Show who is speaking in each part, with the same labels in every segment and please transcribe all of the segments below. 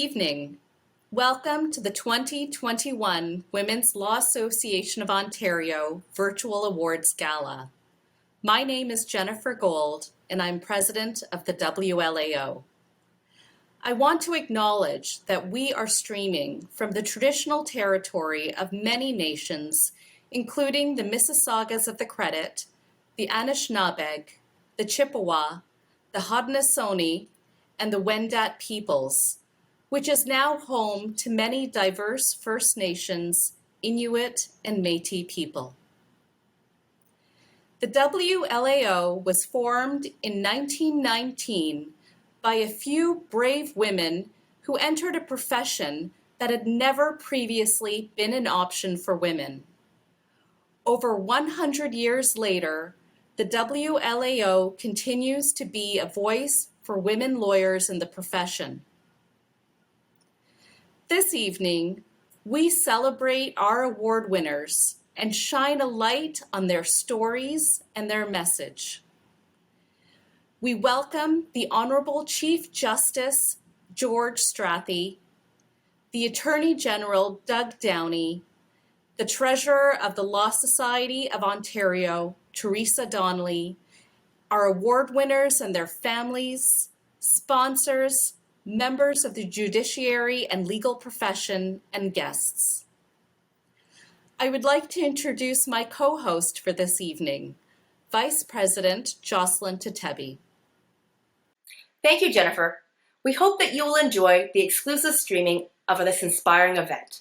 Speaker 1: evening. Welcome to the 2021 Women's Law Association of Ontario Virtual Awards Gala. My name is Jennifer Gold, and I'm president of the WLAO. I want to acknowledge that we are streaming from the traditional territory of many nations, including the Mississaugas of the Credit, the Anishinaabe, the Chippewa, the Haudenosaunee, and the Wendat peoples, which is now home to many diverse First Nations, Inuit, and Métis people. The WLAO was formed in 1919 by a few brave women who entered a profession that had never previously been an option for women. Over 100 years later, the WLAO continues to be a voice for women lawyers in the profession. This evening, we celebrate our award winners and shine a light on their stories and their message. We welcome the Honorable Chief Justice George Strathy, the Attorney General Doug Downey, the Treasurer of the Law Society of Ontario, Teresa Donnelly, our award winners and their families, sponsors, members of the judiciary and legal profession, and guests. I would like to introduce my co-host for this evening, Vice President Jocelyn Tetebi.
Speaker 2: Thank you, Jennifer. We hope that you will enjoy the exclusive streaming of this inspiring event.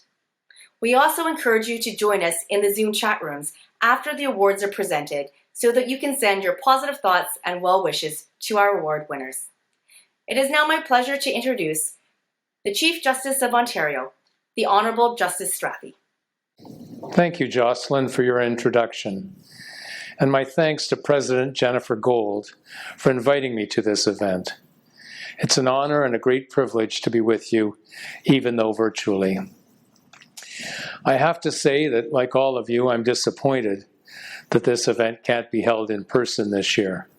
Speaker 2: We also encourage you to join us in the Zoom chat rooms after the awards are presented so that you can send your positive thoughts and well wishes to our award winners. It is now my pleasure to introduce the Chief Justice of Ontario, the Honourable Justice Strathy.
Speaker 3: Thank you, Jocelyn, for your introduction. And my thanks to President Jennifer Gold for inviting me to this event. It's an honor and a great privilege to be with you, even though virtually. I have to say that, like all of you, I'm disappointed that this event can't be held in person this year.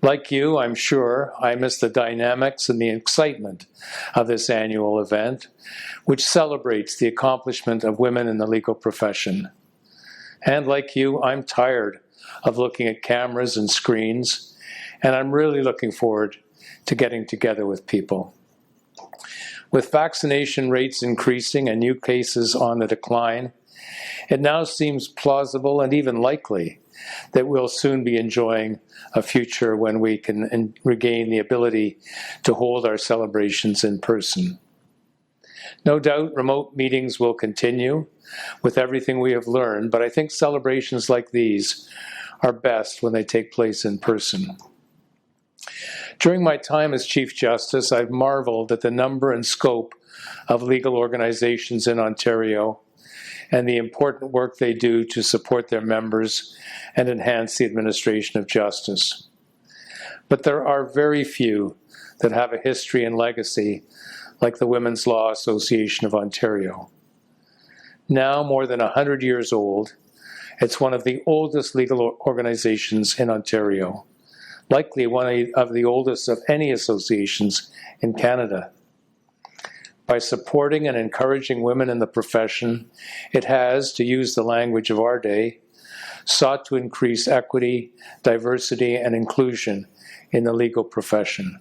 Speaker 3: Like you, I'm sure I miss the dynamics and the excitement of this annual event, which celebrates the accomplishment of women in the legal profession. And like you, I'm tired of looking at cameras and screens, and I'm really looking forward to getting together with people. With vaccination rates increasing and new cases on the decline, it now seems plausible and even likely that we'll soon be enjoying a future when we can regain the ability to hold our celebrations in person. No doubt remote meetings will continue with everything we have learned, but I think celebrations like these are best when they take place in person. During my time as Chief Justice, I've marveled at the number and scope of legal organizations in Ontario and the important work they do to support their members and enhance the administration of justice. But there are very few that have a history and legacy like the Women's Law Association of Ontario. Now more than 100 years old, it's one of the oldest legal organizations in Ontario, likely one of the oldest of any associations in Canada. By supporting and encouraging women in the profession, it has, to use the language of our day, sought to increase equity, diversity, and inclusion in the legal profession.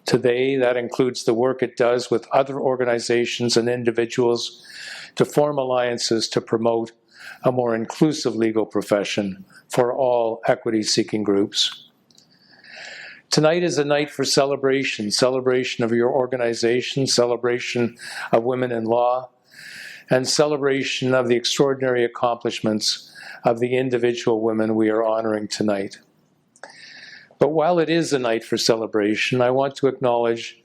Speaker 3: Today, that includes the work it does with other organizations and individuals to form alliances to promote a more inclusive legal profession for all equity-seeking groups. Tonight is a night for celebration of your organization, celebration of women in law, and celebration of the extraordinary accomplishments of the individual women we are honoring tonight. But while it is a night for celebration, I want to acknowledge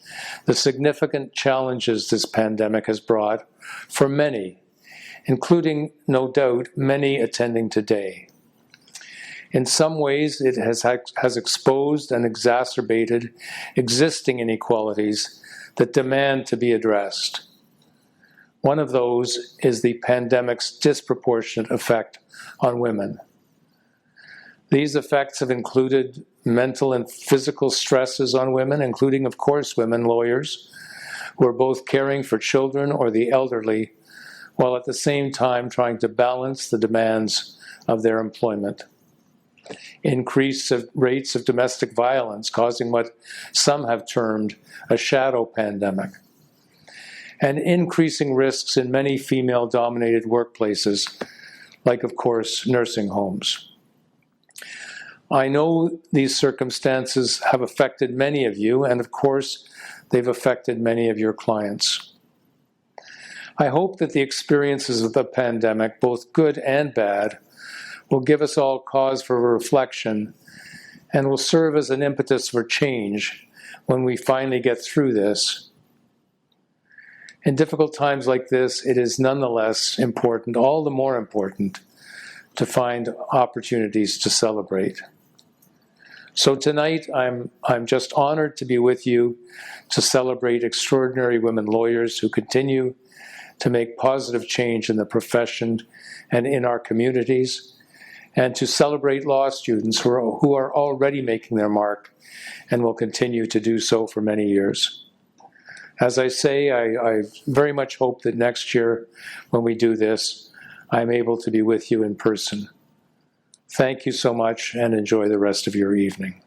Speaker 3: the significant challenges this pandemic has brought for many, including, no doubt, many attending today. In some ways, it has exposed and exacerbated existing inequalities that demand to be addressed. One of those is the pandemic's disproportionate effect on women. These effects have included mental and physical stresses on women, including, of course, women lawyers, who are both caring for children or the elderly, while at the same time trying to balance the demands of their employment. Increase of rates of domestic violence, causing what some have termed a shadow pandemic, and increasing risks in many female-dominated workplaces, like, of course, nursing homes. I know these circumstances have affected many of you, and of course, they've affected many of your clients. I hope that the experiences of the pandemic, both good and bad, will give us all cause for reflection and will serve as an impetus for change when we finally get through this. In difficult times like this, it is nonetheless important, all the more important, to find opportunities to celebrate. So tonight, I'm just honored to be with you to celebrate extraordinary women lawyers who continue to make positive change in the profession and in our communities, and to celebrate law students who are already making their mark and will continue to do so for many years. As I say, I very much hope that next year, when we do this, I'm able to be with you in person. Thank you so much, and enjoy the rest of your evening.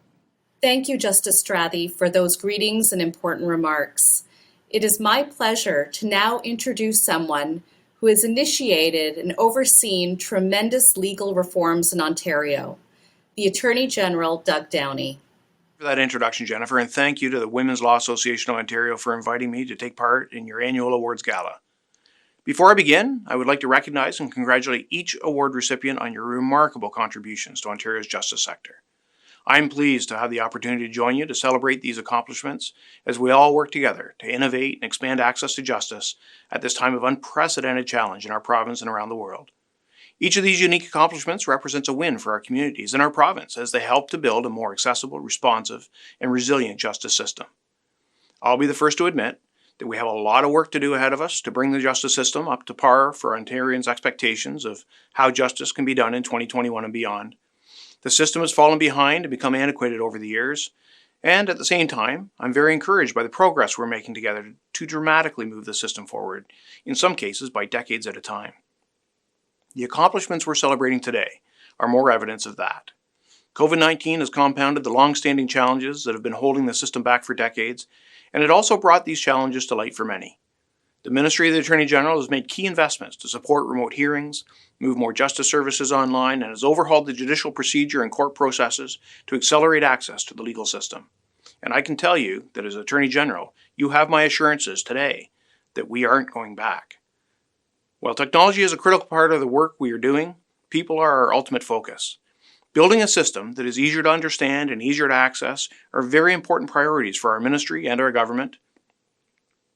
Speaker 1: Thank you, Justice Strathy, for those greetings and important remarks. It is my pleasure to now introduce someone who has initiated and overseen tremendous legal reforms in Ontario, the Attorney General, Doug Downey.
Speaker 4: For that introduction, Jennifer, and thank you to the Women's Law Association of Ontario for inviting me to take part in your annual awards gala. Before I begin, I would like to recognize and congratulate each award recipient on your remarkable contributions to Ontario's justice sector. I'm pleased to have the opportunity to join you to celebrate these accomplishments as we all work together to innovate and expand access to justice at this time of unprecedented challenge in our province and around the world. Each of these unique accomplishments represents a win for our communities and our province as they help to build a more accessible, responsive, and resilient justice system. I'll be the first to admit that we have a lot of work to do ahead of us to bring the justice system up to par for Ontarians' expectations of how justice can be done in 2021 and beyond. The system has fallen behind and become antiquated over the years, and at the same time, I'm very encouraged by the progress we're making together to dramatically move the system forward, in some cases by decades at a time. The accomplishments we're celebrating today are more evidence of that. COVID-19 has compounded the long-standing challenges that have been holding the system back for decades, and it also brought these challenges to light for many. The Ministry of the Attorney General has made key investments to support remote hearings, move more justice services online, and has overhauled the judicial procedure and court processes to accelerate access to the legal system. And I can tell you that as Attorney General, you have my assurances today that we aren't going back. While technology is a critical part of the work we are doing, people are our ultimate focus. Building a system that is easier to understand and easier to access are very important priorities for our ministry and our government.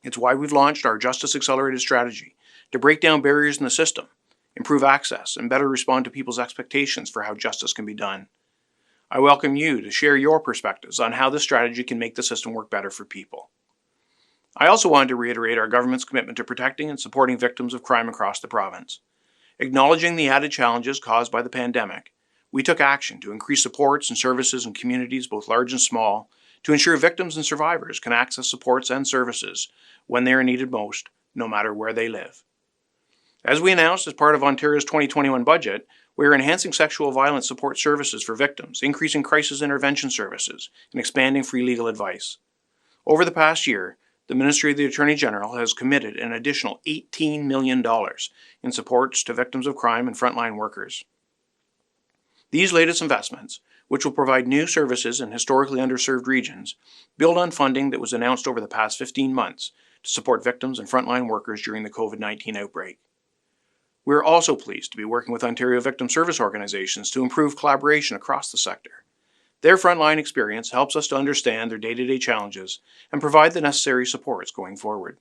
Speaker 4: It's why we've launched our Justice Accelerated Strategy to break down barriers in the system, improve access, and better respond to people's expectations for how justice can be done. I welcome you to share your perspectives on how this strategy can make the system work better for people. I also wanted to reiterate our government's commitment to protecting and supporting victims of crime across the province. Acknowledging the added challenges caused by the pandemic, we took action to increase supports and services in communities both large and small to ensure victims and survivors can access supports and services when they are needed most, no matter where they live. As we announced as part of Ontario's 2021 budget, we are enhancing sexual violence support services for victims, increasing crisis intervention services, and expanding free legal advice. Over the past year, the Ministry of the Attorney General has committed an additional $18 million in supports to victims of crime and frontline workers. These latest investments, which will provide new services in historically underserved regions, build on funding that was announced over the past 15 months to support victims and frontline workers during the COVID-19 outbreak. We are also pleased to be working with Ontario Victim Service Organizations to improve collaboration across the sector. Their frontline experience helps us to understand their day-to-day challenges and provide the necessary supports going forward.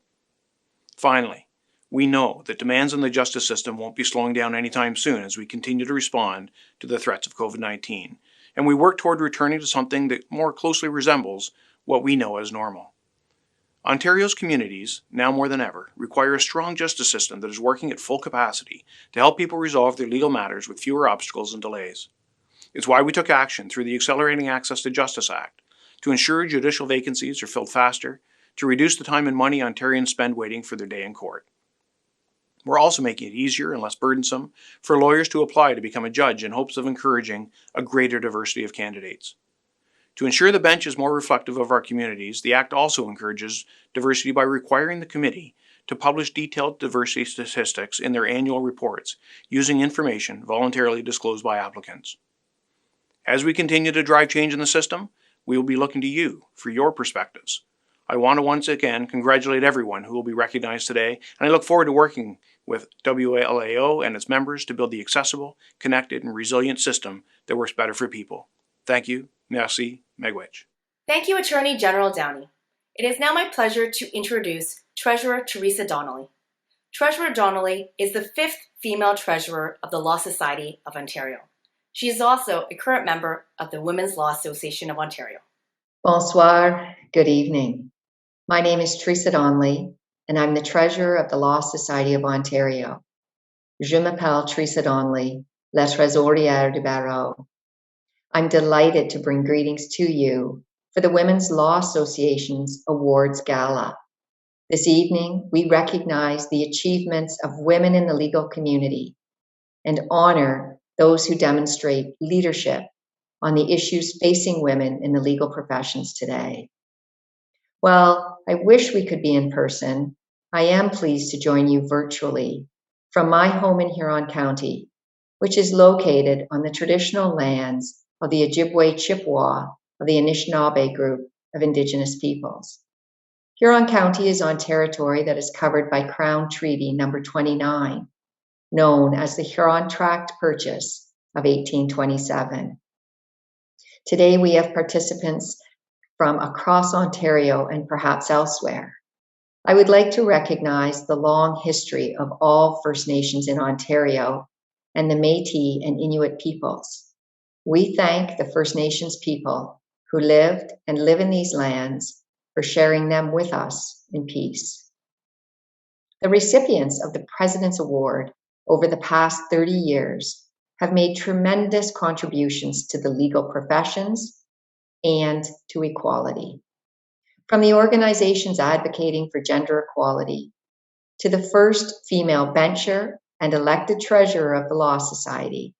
Speaker 4: Finally, we know that demands on the justice system won't be slowing down anytime soon as we continue to respond to the threats of COVID-19, and we work toward returning to something that more closely resembles what we know as normal. Ontario's communities, now more than ever, require a strong justice system that is working at full capacity to help people resolve their legal matters with fewer obstacles and delays. It's why we took action through the Accelerating Access to Justice Act to ensure judicial vacancies are filled faster, to reduce the time and money Ontarians spend waiting for their day in court. We're also making it easier and less burdensome for lawyers to apply to become a judge in hopes of encouraging a greater diversity of candidates. To ensure the bench is more reflective of our communities, the Act also encourages diversity by requiring the committee to publish detailed diversity statistics in their annual reports, using information voluntarily disclosed by applicants. As we continue to drive change in the system, we will be looking to you for your perspectives. I want to once again congratulate everyone who will be recognized today, and I look forward to working with WLAO and its members to build the accessible, connected, and resilient system that works better for people. Thank you. Merci. Miigwech.
Speaker 2: Thank you, Attorney General Downey. It is now my pleasure to introduce Treasurer Teresa Donnelly. Treasurer Donnelly is the 5th female treasurer of the Law Society of Ontario. She is also a current member of the Women's Law Association of Ontario.
Speaker 5: Bonsoir, good evening. My name is Teresa Donnelly, and I'm the treasurer of the Law Society of Ontario. Je m'appelle Teresa Donnelly, la trésorière du barreau. I'm delighted to bring greetings to you for the Women's Law Association's Awards Gala. This evening, we recognize the achievements of women in the legal community and honor those who demonstrate leadership on the issues facing women in the legal professions today. While I wish we could be in person, I am pleased to join you virtually from my home in Huron County, which is located on the traditional lands of the Ojibwe Chippewa of the Anishinaabe group of Indigenous peoples. Huron County is on territory that is covered by Crown Treaty Number 29, known as the Huron Tract Purchase of 1827. Today we have participants from across Ontario and perhaps elsewhere. I would like to recognize the long history of all First Nations in Ontario and the Métis and Inuit peoples. We thank the First Nations people who lived and live in these lands for sharing them with us in peace. The recipients of the President's Award over the past 30 years have made tremendous contributions to the legal professions and to equality. From the organizations advocating for gender equality to the first female bencher and elected treasurer of the Law Society,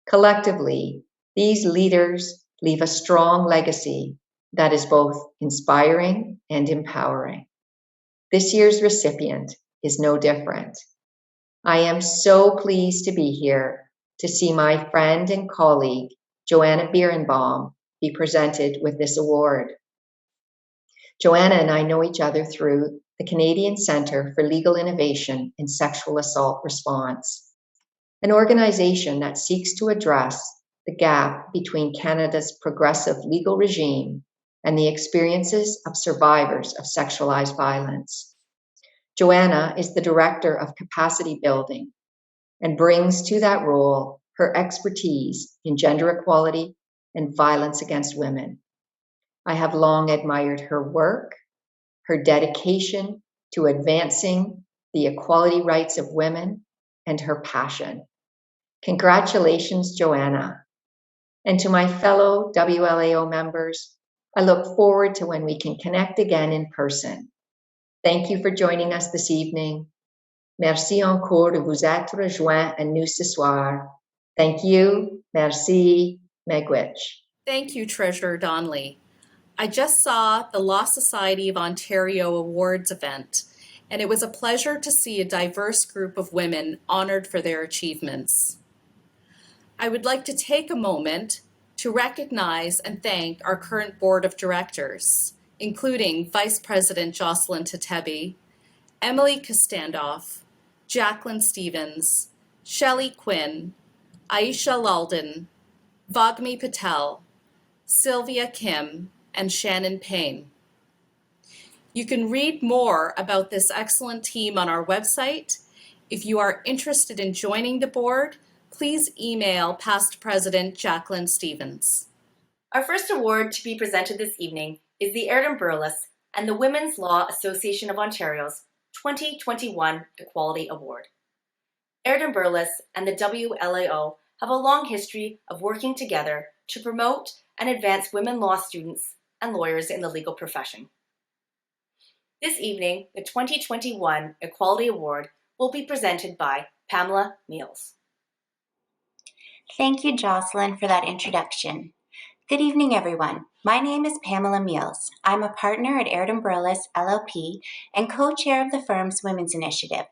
Speaker 5: collectively, these leaders leave a strong legacy that is both inspiring and empowering. This year's recipient is no different. I am so pleased to be here to see my friend and colleague, Joanna Bierenbaum, be presented with this award. Joanna and I know each other through the Canadian Centre for Legal Innovation in Sexual Assault Response, an organization that seeks to address the gap between Canada's progressive legal regime and the experiences of survivors of sexualized violence. Joanna is the Director of Capacity Building and brings to that role her expertise in gender equality and violence against women. I have long admired her work, her dedication to advancing the equality rights of women, and her passion. Congratulations, Joanna. And to my fellow WLAO members, I look forward to when we can connect again in person. Thank you for joining us this evening. Merci encore de vous être rejoints à nous ce soir. Thank you. Merci. Miigwech.
Speaker 1: Thank you, Treasurer Donnelly. I just saw the Law Society of Ontario Awards event, and it was a pleasure to see a diverse group of women honored for their achievements. I would like to take a moment to recognize and thank our current board of directors, including Vice President Jocelyn Tatebi, Emily Kostandoff, Jacqueline Stevens, Shelley Quinn, Aisha Lalden, Vagmi Patel, Sylvia Kim, and Shannon Payne. You can read more about this excellent team on our website. If you are interested in joining the board, please email past President Jacqueline Stevens.
Speaker 2: Our first award to be presented this evening is the Erin Burles and the Women's Law Association of Ontario's 2021 Equality Award. Erin Burles and the WLAO have a long history of working together to promote and advance women law students and lawyers in the legal profession. This evening, the 2021 Equality Award will be presented by Pamela Meals.
Speaker 6: Thank you, Jocelyn, for that introduction. Good evening, everyone. My name is Pamela Meals. I'm a partner at Erin Burles, LLP, and co-chair of the firm's Women's Initiative.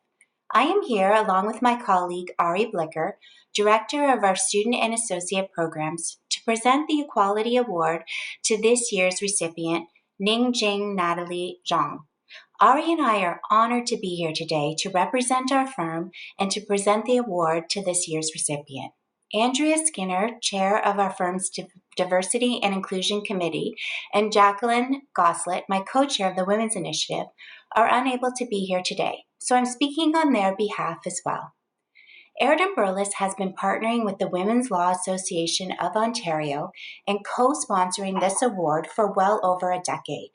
Speaker 6: I am here along with my colleague, Ari Blicker, director of our student and associate programs, to present the Equality Award to this year's recipient, Ningjing Natalie Zhang. Ari and I are honored to be here today to represent our firm and to present the award to this year's recipient. Andrea Skinner, chair of our firm's Diversity and Inclusion Committee, and Jacqueline Gosslet, my co-chair of the Women's Initiative, are unable to be here today, so I'm speaking on their behalf as well. Erin Burles has been partnering with the Women's Law Association of Ontario and co-sponsoring this award for well over a decade.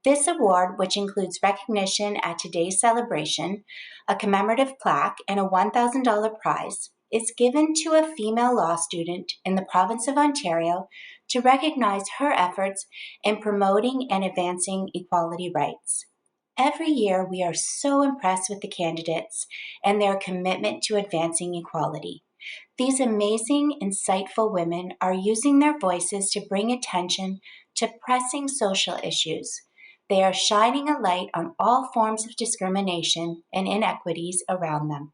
Speaker 6: This award, which includes recognition at today's celebration, a commemorative plaque, and a $1,000 prize, is given to a female law student in the province of Ontario to recognize her efforts in promoting and advancing equality rights. Every year, we are so impressed with the candidates and their commitment to advancing equality. These amazing, insightful women are using their voices to bring attention to pressing social issues. They are shining a light on all forms of discrimination and inequities around them.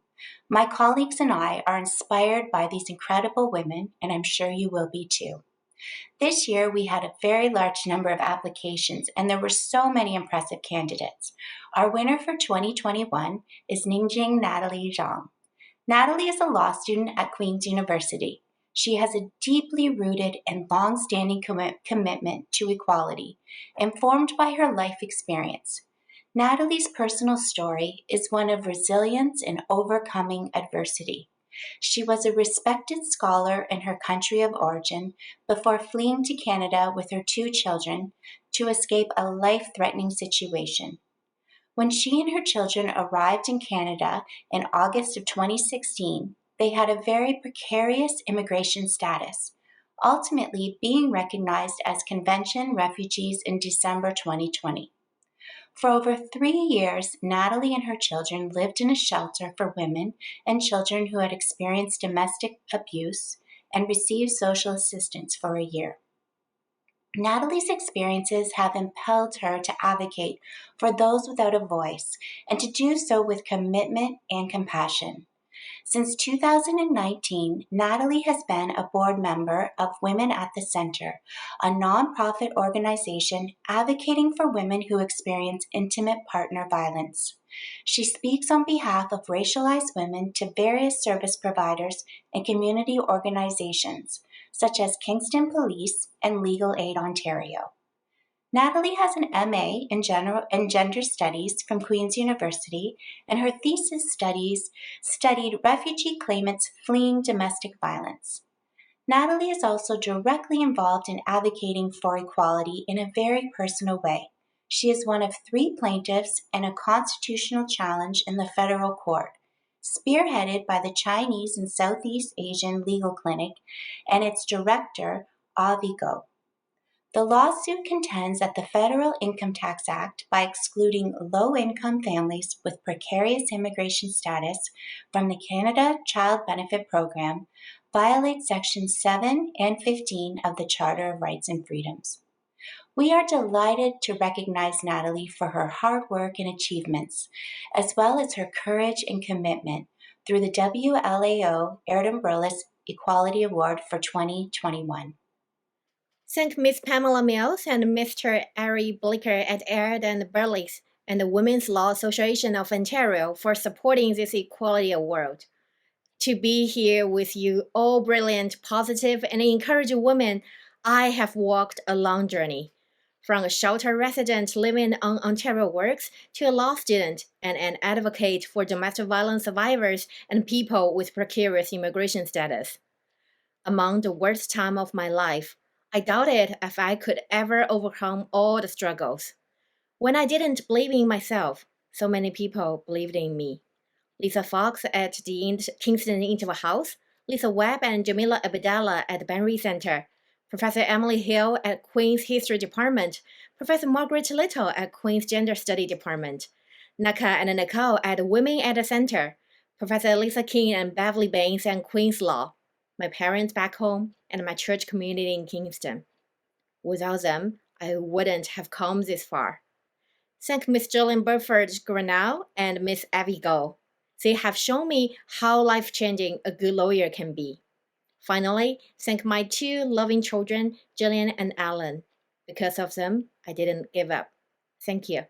Speaker 6: My colleagues and I are inspired by these incredible women, and I'm sure you will be too. This year, we had a very large number of applications, and there were so many impressive candidates. Our winner for 2021 is Ningjing Natalie Zhang. Natalie is a law student at Queen's University. She has a deeply rooted and long-standing commitment to equality, informed by her life experience. Natalie's personal story is one of resilience and overcoming adversity. She was a respected scholar in her country of origin before fleeing to Canada with her 2 children to escape a life-threatening situation. When she and her children arrived in Canada in August of 2016, they had a very precarious immigration status, ultimately being recognized as convention refugees in December 2020. For over 3 years, Natalie and her children lived in a shelter for women and children who had experienced domestic abuse and received social assistance for a year. Natalie's experiences have impelled her to advocate for those without a voice and to do so with commitment and compassion. Since 2019, Natalie has been a board member of Women at the Center, a nonprofit organization advocating for women who experience intimate partner violence. She speaks on behalf of racialized women to various service providers and community organizations, such as Kingston Police and Legal Aid Ontario. Natalie has an MA in Gender Studies from Queen's University, and her thesis studied refugee claimants fleeing domestic violence. Natalie is also directly involved in advocating for equality in a very personal way. She is one of 3 plaintiffs in a constitutional challenge in the federal court, spearheaded by the Chinese and Southeast Asian Legal Clinic and its director, Avi Go. The lawsuit contends that the Federal Income Tax Act, by excluding low-income families with precarious immigration status from the Canada Child Benefit Program, violates Sections 7 and 15 of the Charter of Rights and Freedoms. We are delighted to recognize Natalie for her hard work and achievements, as well as her courage and commitment through the WLAO Erin Burles Equality Award for 2021.
Speaker 7: Thank Ms. Pamela Mills and Mr. Ari Blicker at Erin Burles and the Women's Law Association of Ontario for supporting this Equality Award. To be here with you all brilliant, positive, and encouraging women, I have walked a long journey. From a shelter resident living on Ontario Works to a law student and an advocate for domestic violence survivors and people with precarious immigration status. Among the worst time of my life, I doubted if I could ever overcome all the struggles. When I didn't believe in myself, so many people believed in me. Lisa Fox at the Kingston Interval House, Lisa Webb and Jamila Abdallah at the Benry Center, Professor Emily Hill at Queen's History Department, Professor Margaret Little at Queen's Gender Study Department, Naka and Nicole at Women at the Center, Professor Lisa King and Beverly Baines at Queen's Law, my parents back home, and my church community in Kingston. Without them, I wouldn't have come this far. Thank Miss Jillian Burford Granell and Miss Abby Go. They have shown me how life-changing a good lawyer can be. Finally, thank my two loving children, Jillian and Alan. Because of them, I didn't give up. Thank you.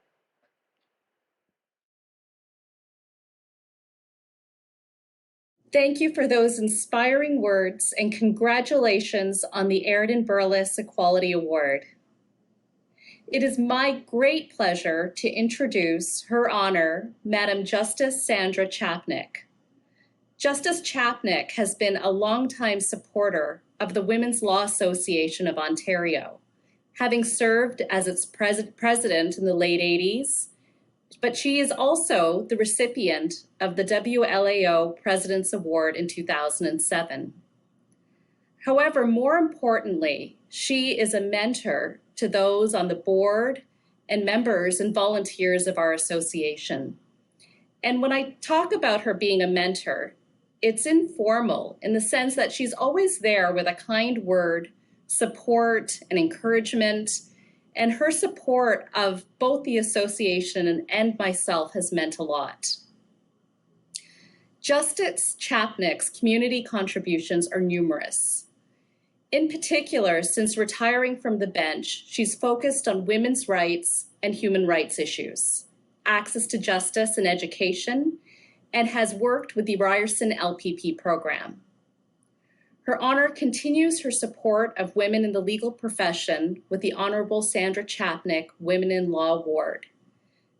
Speaker 1: Thank you for those inspiring words and congratulations on the Erin and Burles Equality Award. It is my great pleasure to introduce Her Honor, Madam Justice Sandra Chapnick. Justice Chapnick has been a longtime supporter of the Women's Law Association of Ontario, having served as its president in the late 80s, but she is also the recipient of the WLAO President's Award in 2007. However, more importantly, she is a mentor to those on the board and members and volunteers of our association. And when I talk about her being a mentor, it's informal in the sense that she's always there with a kind word, support, and encouragement, and her support of both the association and myself has meant a lot. Justice Chapnick's community contributions are numerous. In particular, since retiring from the bench, she's focused on women's rights and human rights issues, access to justice and education, and has worked with the Ryerson LPP program. Her Honor continues her support of women in the legal profession with the Honorable Sandra Chapnick Women in Law Award.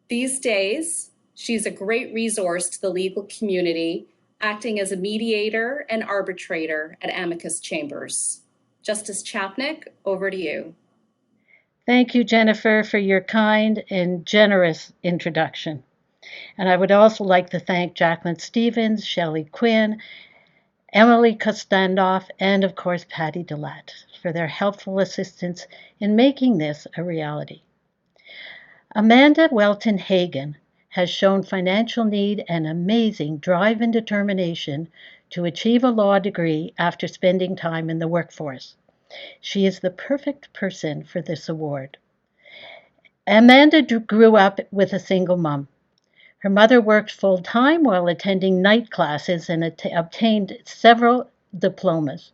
Speaker 1: These days, she's a great resource to the legal community, acting as a mediator and arbitrator at amicus chambers. Justice Chapnick, over to you.
Speaker 8: Thank you, Jennifer, for your kind and generous introduction. And I would also like to thank Jacqueline Stevens, Shelley Quinn, Emily Kostandoff, and of course Patty Delatte for their helpful assistance in making this a reality. Amanda Welton Hagan has shown financial need and amazing drive and determination to achieve a law degree after spending time in the workforce. She is the perfect person for this award. Amanda grew up with a single mom. Her mother worked full-time while attending night classes and obtained several diplomas.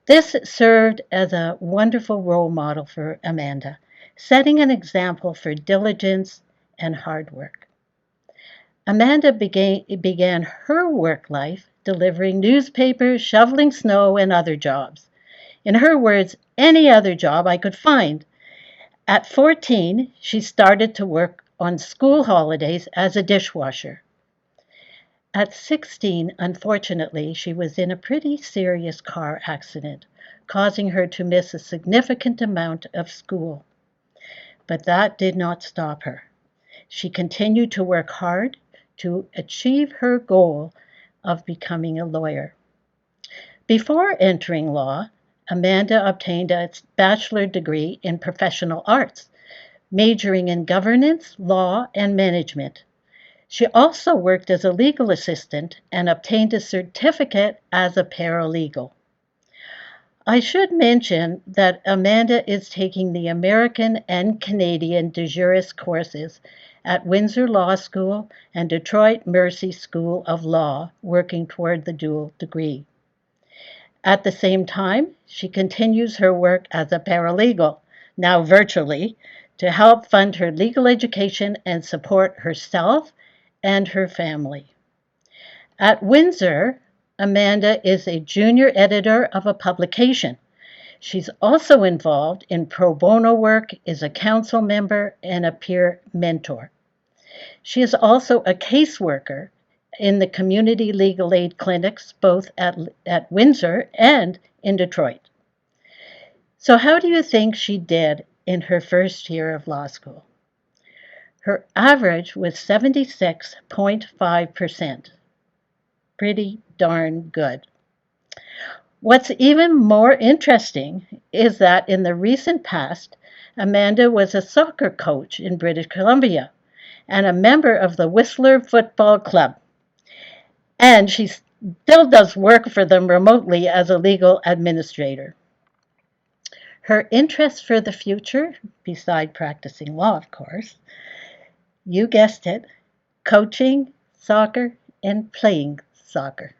Speaker 8: This served as a wonderful role model for Amanda, setting an example for diligence and hard work. Amanda began her work life delivering newspapers, shoveling snow, and other jobs. In her words, any other job I could find. At 14, she started to work on school holidays as a dishwasher. At 16, unfortunately, she was in a pretty serious car accident, causing her to miss a significant amount of school. But that did not stop her. She continued to work hard to achieve her goal of becoming a lawyer. Before entering law, Amanda obtained a bachelor's degree in professional arts, majoring in governance, law, and management. She also worked as a legal assistant and obtained a certificate as a paralegal. I should mention that Amanda is taking the American and Canadian de jure courses at Windsor Law School and Detroit Mercy School of Law, working toward the dual degree. At the same time, she continues her work as a paralegal, now virtually, to help fund her legal education and support herself and her family. At Windsor, Amanda is a junior editor of a publication. She's also involved in pro bono work, is a council member, and a peer mentor. She is also a caseworker in the community legal aid clinics, both at Windsor and in Detroit. So how do you think she did in her first year of law school? Her average was 76.5%. Pretty darn good. What's even more interesting is that in the recent past, Amanda was a soccer coach in British Columbia and a member of the Whistler Football Club. And she still does work for them remotely as a legal administrator. Her interests for the future, beside practicing law, of course, you guessed it, coaching, soccer, and playing soccer.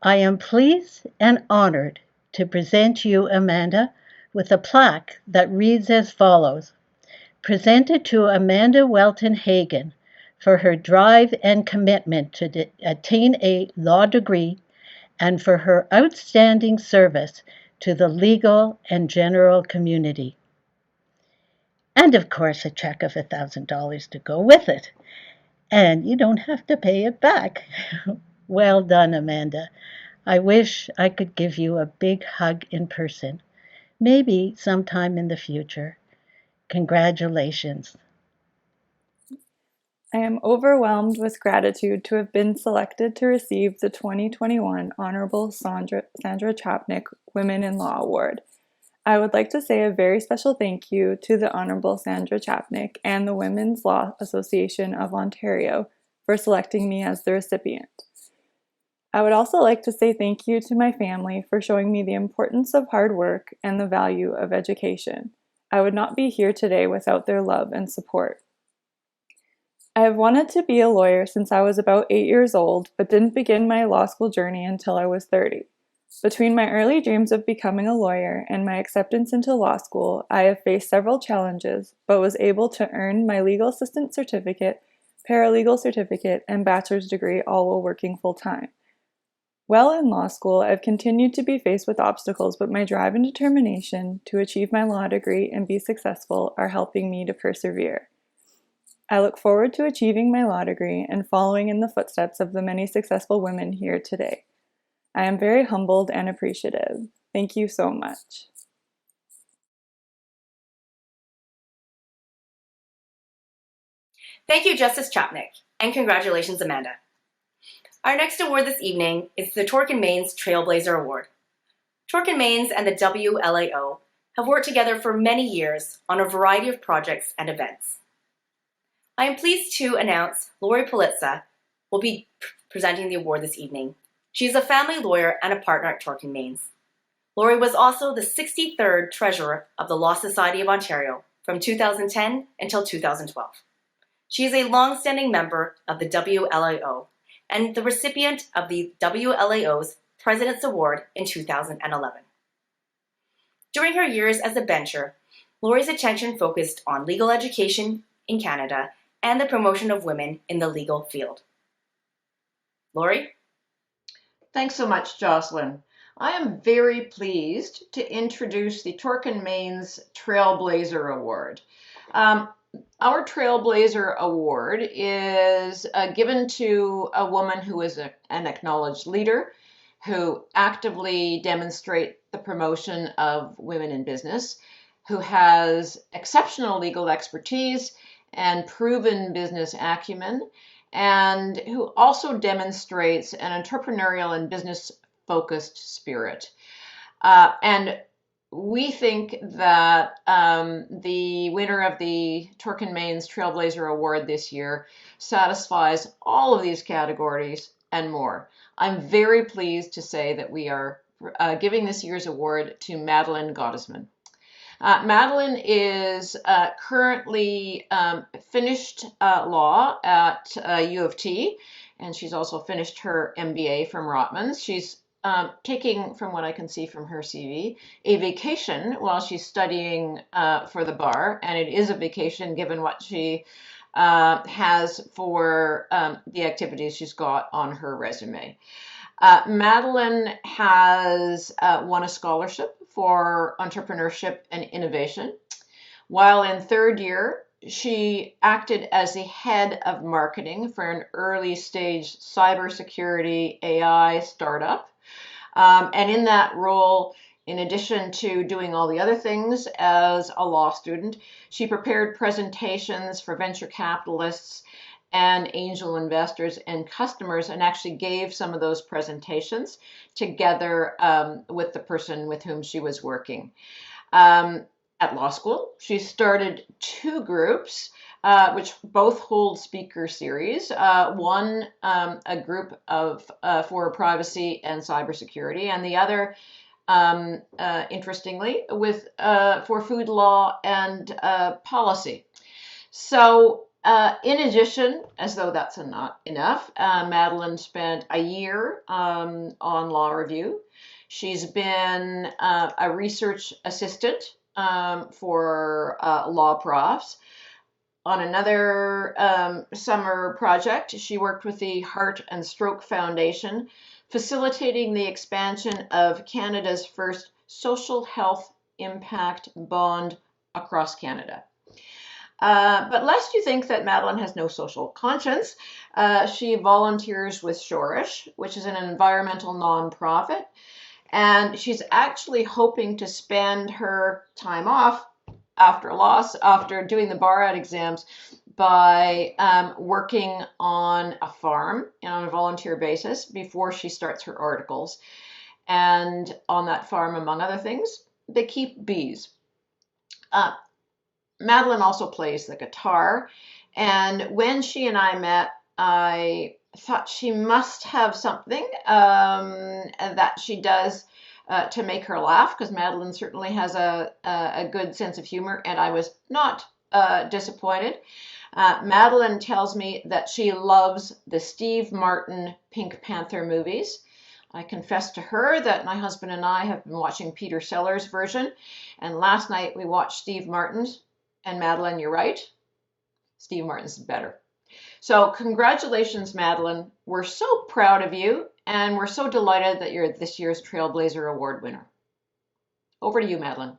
Speaker 8: I am pleased and honored to present you, Amanda, with a plaque that reads as follows: presented to Amanda Welton Hagen for her drive and commitment to attain a law degree and for her outstanding service to the legal and general community. And of course, a check of $1,000 to go with it. And you don't have to pay it back. Well done, Amanda. I wish I could give you a big hug in person, maybe sometime in the future. Congratulations.
Speaker 9: I am overwhelmed with gratitude to have been selected to receive the 2021 Honorable Sandra Chapnick Women in Law Award. I would like to say a very special thank you to the Honorable Sandra Chapnick and the Women's Law Association of Ontario for selecting me as the recipient. I would also like to say thank you to my family for showing me the importance of hard work and the value of education. I would not be here today without their love and support. I have wanted to be a lawyer since I was about 8 years old, but didn't begin my law school journey until I was 30. Between my early dreams of becoming a lawyer and my acceptance into law school, I have faced several challenges, but was able to earn my legal assistant certificate, paralegal certificate, and bachelor's degree all while working full-time. While in law school, I've continued to be faced with obstacles, but my drive and determination to achieve my law degree and be successful are helping me to persevere. I look forward to achieving my law degree and following in the footsteps of the many successful women here today. I am very humbled and appreciative. Thank you so much.
Speaker 2: Thank you, Justice Chapnick, and congratulations, Amanda. Our next award this evening is the Torque & Maine's Trailblazer Award. Torque & Maine's and the WLAO have worked together for many years on a variety of projects and events. I am pleased to announce Lori Politza will be presenting the award this evening. She is a family lawyer and a partner at Torque & Maine's. Lori was also the 63rd Treasurer of the Law Society of Ontario from 2010 until 2012. She is a long-standing member of the WLAO and the recipient of the WLAO's President's Award in 2011. During her years as a bencher, Lori's attention focused on legal education in Canada and the promotion of women in the legal field. Lori?
Speaker 10: Thanks so much, Jocelyn. I am very pleased to introduce the Torque & Maine's Trailblazer Award. Our Trailblazer Award is given to a woman who is an acknowledged leader, who actively demonstrate the promotion of women in business, who has exceptional legal expertise and proven business acumen, and who also demonstrates an entrepreneurial and business-focused spirit. And we think that the winner of the Torque & Maine's Trailblazer Award this year satisfies all of these categories and more. I'm very pleased to say that we are giving this year's award to Madeleine Gottisman. Madeleine is currently finished law at U of T, and she's also finished her MBA from Rotman's. She's taking, from what I can see from her CV, a vacation while she's studying for the bar, and it is a vacation given what she has for the activities she's got on her resume. Madeleine has won a scholarship for entrepreneurship and innovation. While in third year, she acted as the head of marketing for an early stage cybersecurity AI startup. And in that role, in addition to doing all the other things as a law student, she prepared presentations for venture capitalists and angel investors and customers, and actually gave some of those presentations together with the person with whom she was working. At law school, she started two groups, which both hold speaker series. One, a group of for privacy and cybersecurity, and the other, interestingly, with for food law and policy. So, in addition, as though that's not enough, Madeleine spent a year on law review. She's been a research assistant for law profs. On another summer project, she worked with the Heart and Stroke Foundation, facilitating the expansion of Canada's first social health impact bond across Canada. But lest you think that Madeleine has no social conscience, she volunteers with Shorish, which is an environmental nonprofit, and she's actually hoping to spend her time off after doing the bar art exams by working on a farm on a volunteer basis before she starts her articles. And on that farm, among other things, they keep bees. Madeleine also plays the guitar, and when she and I met, I thought she must have something that she does to make her laugh, because Madeleine certainly has a good sense of humor, and I was not disappointed. Madeleine tells me that she loves the Steve Martin Pink Panther movies. I confessed to her that my husband and I have been watching Peter Sellers' version, and last night we watched Steve Martin's. And Madeleine, you're right. Steve Martin's better. So congratulations, Madeleine. We're so proud of you, and we're so delighted that you're this year's Trailblazer Award winner. Over to you, Madeleine.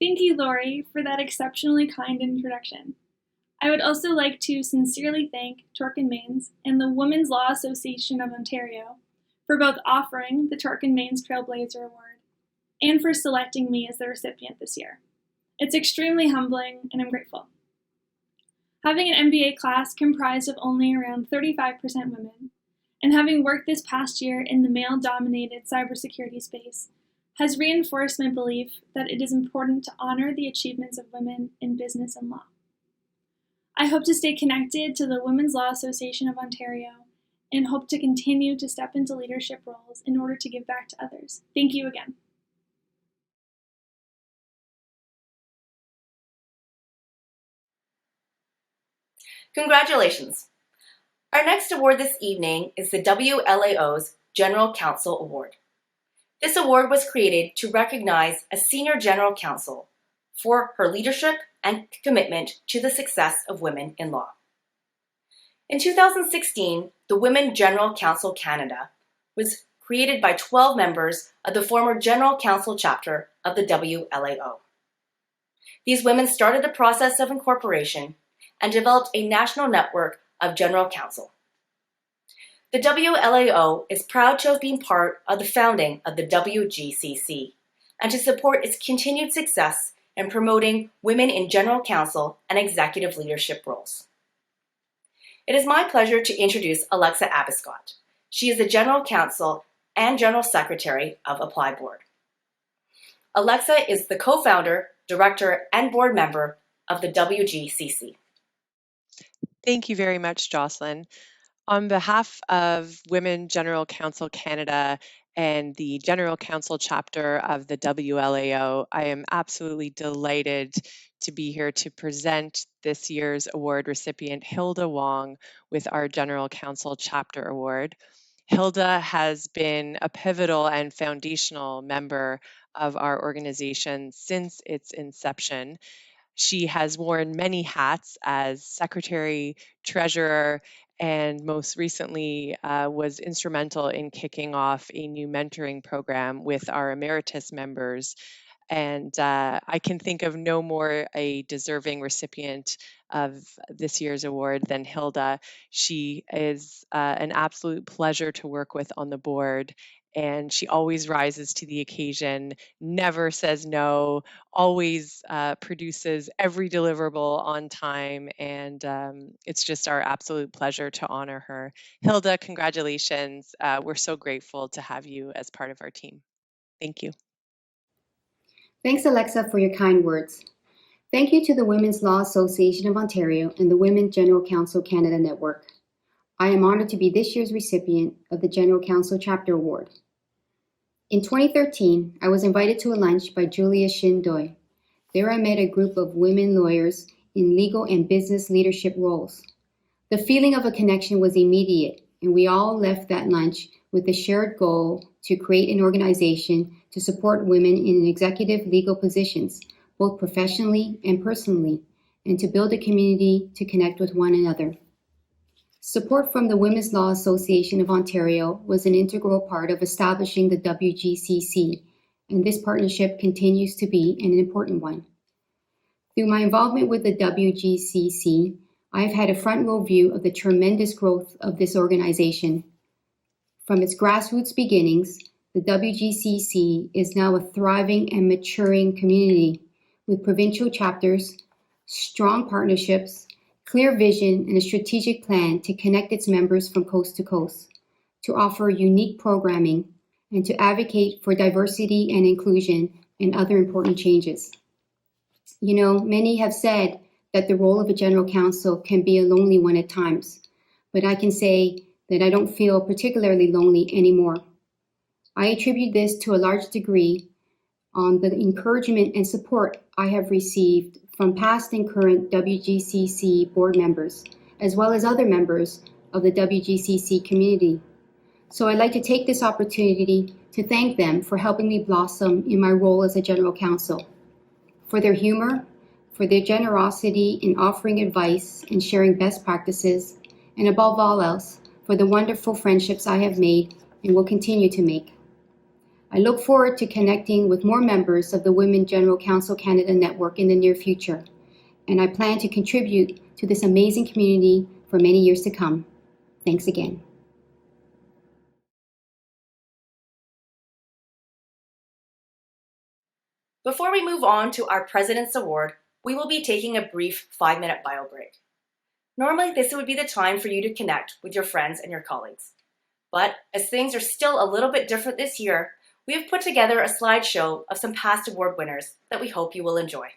Speaker 11: Thank you, Lori, for that exceptionally kind introduction. I would also like to sincerely thank Torque & Maines and the Women's Law Association of Ontario for both offering the Torque & Maines Trailblazer Award and for selecting me as the recipient this year. It's extremely humbling, and I'm grateful. Having an MBA class comprised of only around 35% women, and having worked this past year in the male-dominated cybersecurity space, has reinforced my belief that it is important to honor the achievements of women in business and law. I hope to stay connected to the Women's Law Association of Ontario and hope to continue to step into leadership roles in order to give back to others. Thank you again.
Speaker 2: Congratulations! Our next award this evening is the WLAO's General Counsel Award. This award was created to recognize a senior general counsel for her leadership and commitment to the success of women in law. In 2016, the Women General Counsel Canada was created by 12 members of the former General Counsel chapter of the WLAO. These women started the process of incorporation and developed a national network of general counsel. The WLAO is proud to have been part of the founding of the WGCC and to support its continued success in promoting women in general counsel and executive leadership roles. It is my pleasure to introduce Alexa Abiscott. She is the General Counsel and General Secretary of Apply Board. Alexa is the co-founder, director, and board member of the WGCC.
Speaker 12: Thank you very much, Jocelyn. On behalf of Women General Counsel Canada and the General Counsel chapter of the WLAO, I am absolutely delighted to be here to present this year's award recipient, Hilda Wong, with our General Counsel Chapter Award. Hilda has been a pivotal and foundational member of our organization since its inception. She has worn many hats as secretary, treasurer, and most recently was instrumental in kicking off a new mentoring program with our emeritus members. And I can think of no more a deserving recipient of this year's award than Hilda. She is an absolute pleasure to work with on the board, and she always rises to the occasion, never says no, always produces every deliverable on time, and it's just our absolute pleasure to honor her. Hilda, congratulations. We're so grateful to have you as part of our team. Thank you.
Speaker 13: Thanks, Alexa, for your kind words. Thank you to the Women's Law Association of Ontario and the Women General Counsel Canada Network. I am honored to be this year's recipient of the General Counsel Chapter Award. In 2013, I was invited to a lunch by Julia Shin Doi. There I met a group of women lawyers in legal and business leadership roles. The feeling of a connection was immediate, and we all left that lunch with the shared goal to create an organization to support women in executive legal positions, both professionally and personally, and to build a community to connect with one another. Support from the Women's Law Association of Ontario was an integral part of establishing the WGCC, and this partnership continues to be an important one. Through my involvement with the WGCC, I have had a front row view of the tremendous growth of this organization. From its grassroots beginnings, the WGCC is now a thriving and maturing community with provincial chapters, strong partnerships, clear vision, and a strategic plan to connect its members from coast to coast, to offer unique programming, and to advocate for diversity and inclusion and other important changes. You know, many have said that the role of a general counsel can be a lonely one at times, but I can say that I don't feel particularly lonely anymore. I attribute this to a large degree on the encouragement and support I have received from past and current WGCC board members, as well as other members of the WGCC community. So I'd like to take this opportunity to thank them for helping me blossom in my role as a general counsel, for their humor, for their generosity in offering advice and sharing best practices, and above all else, for the wonderful friendships I have made and will continue to make. I look forward to connecting with more members of the Women General Counsel Canada Network in the near future, and I plan to contribute to this amazing community for many years to come. Thanks again.
Speaker 2: Before we move on to our President's Award, we will be taking a brief 5-minute bio break. Normally, this would be the time for you to connect with your friends and your colleagues. But as things are still a little bit different this year, we have put together a slideshow of some past award winners that we hope you will enjoy.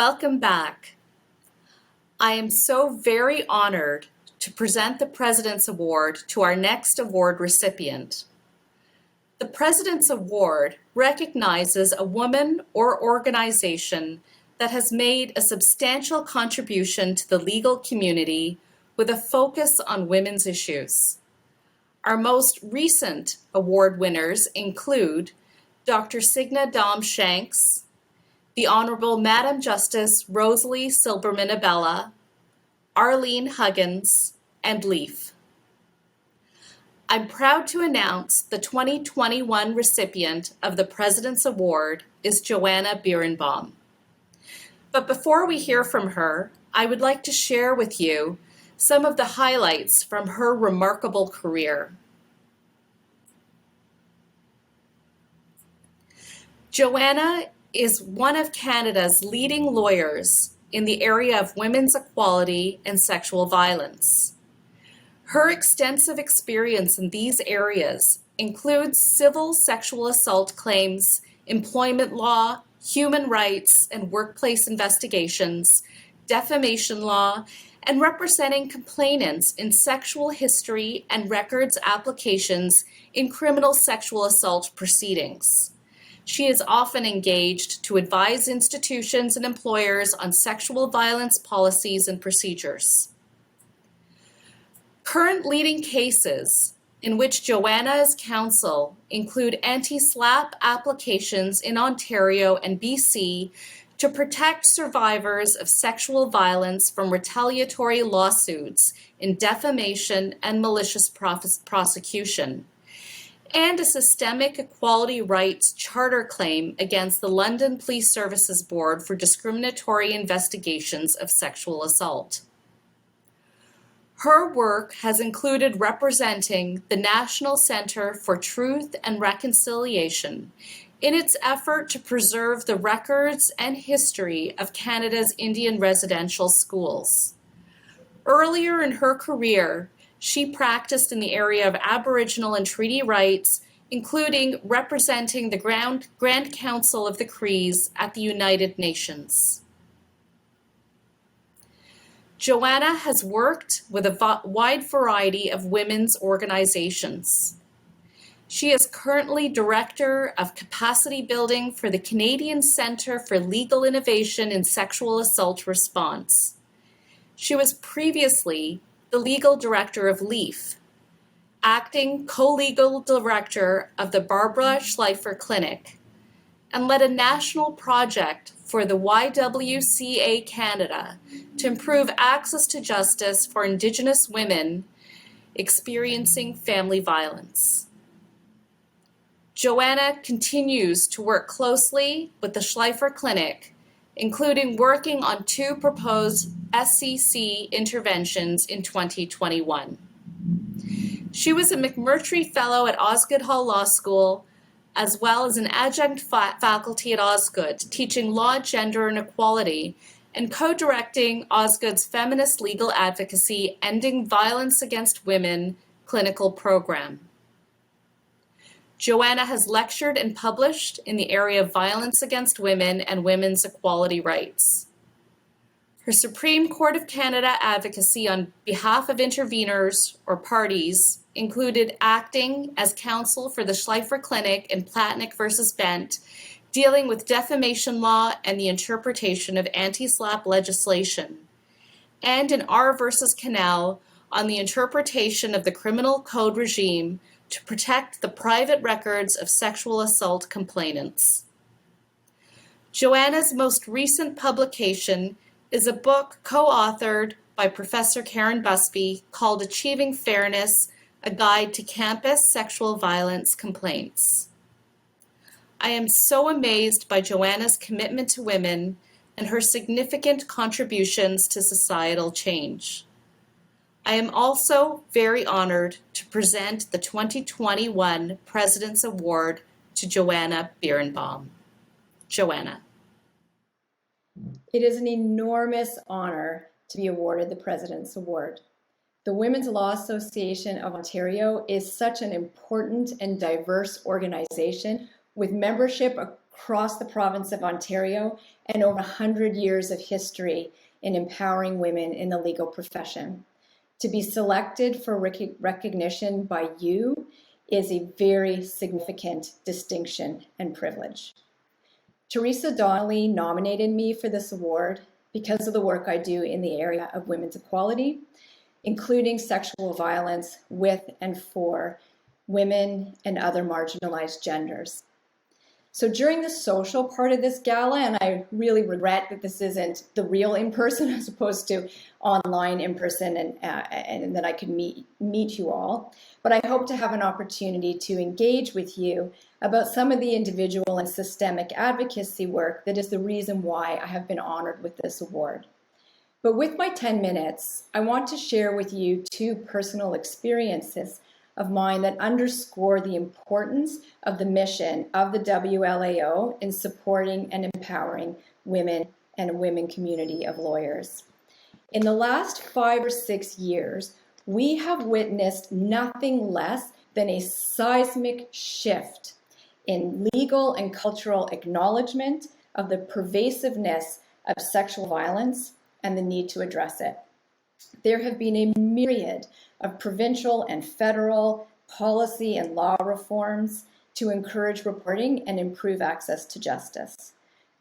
Speaker 1: Welcome back. I am so very honored to present the President's Award to our next award recipient. The President's Award recognizes a woman or organization that has made a substantial contribution to the legal community with a focus on women's issues. Our most recent award winners include Dr. Signa Dom Shanks, the Honorable Madam Justice Rosalie Silberman Abella, Arlene Huggins, and Leaf. I'm proud to announce the 2021 recipient of the President's Award is Joanna Bierenbaum. But before we hear from her, I would like to share with you some of the highlights from her remarkable career. Joanna is one of Canada's leading lawyers in the area of women's equality and sexual violence. Her extensive experience in these areas includes civil sexual assault claims, employment law, human rights and workplace investigations, defamation law, and representing complainants in sexual history and records applications in criminal sexual assault proceedings. She is often engaged to advise institutions and employers on sexual violence policies and procedures. Current leading cases in which Joanna is counsel include anti-SLAPP applications in Ontario and BC to protect survivors of sexual violence from retaliatory lawsuits in defamation and malicious prosecution, and a systemic equality rights charter claim against the London Police Services Board for discriminatory investigations of sexual assault. Her work has included representing the National Centre for Truth and Reconciliation in its effort to preserve the records and history of Canada's Indian residential schools. Earlier in her career, she practiced in the area of Aboriginal and treaty rights, including representing the Grand Council of the Crees at the United Nations. Joanna has worked with a wide variety of women's organizations. She is currently Director of Capacity Building for the Canadian Centre for Legal Innovation in Sexual Assault Response. She was previously the Legal Director of LEAF, Acting Co-Legal Director of the Barbara Schleifer Clinic, and led a national project for the YWCA Canada to improve access to justice for Indigenous women experiencing family violence. Joanna continues to work closely with the Schleifer Clinic, including working on 2 proposed SCC interventions in 2021. She was a McMurtry Fellow at Osgoode Hall Law School, as well as an adjunct faculty at Osgoode, teaching law, gender, and equality, and co-directing Osgoode's Feminist Legal Advocacy Ending Violence Against Women clinical program. Joanna has lectured and published in the area of violence against women and women's equality rights. Her Supreme Court of Canada advocacy on behalf of interveners or parties included acting as counsel for the Schleifer Clinic in Platnick versus Bent, dealing with defamation law and the interpretation of anti-SLAPP legislation, and in R versus Canal on the interpretation of the criminal code regime to protect the private records of sexual assault complainants. Joanna's most recent publication is a book co-authored by Professor Karen Busby called Achieving Fairness, A Guide to Campus Sexual Violence Complaints. I am so amazed by Joanna's commitment to women and her significant contributions to societal change. I am also very honored to present the 2021 President's Award to Joanna Bierenbaum. Joanna.
Speaker 14: It is an enormous honor to be awarded the President's Award. The Women's Law Association of Ontario is such an important and diverse organization with membership across the province of Ontario and over 100 years of history in empowering women in the legal profession. To be selected for recognition by you is a very significant distinction and privilege. Teresa Donnelly nominated me for this award because of the work I do in the area of women's equality, including sexual violence with and for women and other marginalized genders. So during the social part of this gala, and I really regret that this isn't the real in-person as opposed to online in-person and that I could meet you all, but I hope to have an opportunity to engage with you about some of the individual and systemic advocacy work that is the reason why I have been honored with this award. But with my 10 minutes, I want to share with you two personal experiences of mine that underscore the importance of the mission of the WLAO in supporting and empowering women and a women community of lawyers. In the last 5 or 6 years, we have witnessed nothing less than a seismic shift in legal and cultural acknowledgement of the pervasiveness of sexual violence and the need to address it. There have been a myriad of provincial and federal policy and law reforms to encourage reporting and improve access to justice.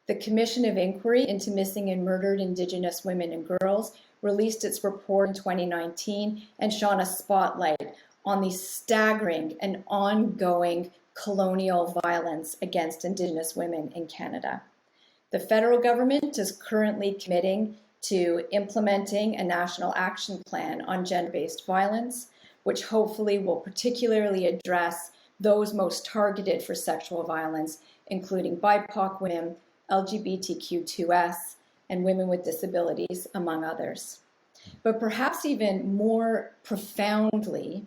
Speaker 14: The Commission of Inquiry into Missing and Murdered Indigenous Women and Girls released its report in 2019 and shone a spotlight on the staggering and ongoing colonial violence against Indigenous women in Canada. The federal government is currently committing to implementing a national action plan on gender-based violence, which hopefully will particularly address those most targeted for sexual violence, including BIPOC women, LGBTQ2S, and women with disabilities, among others. But perhaps even more profoundly,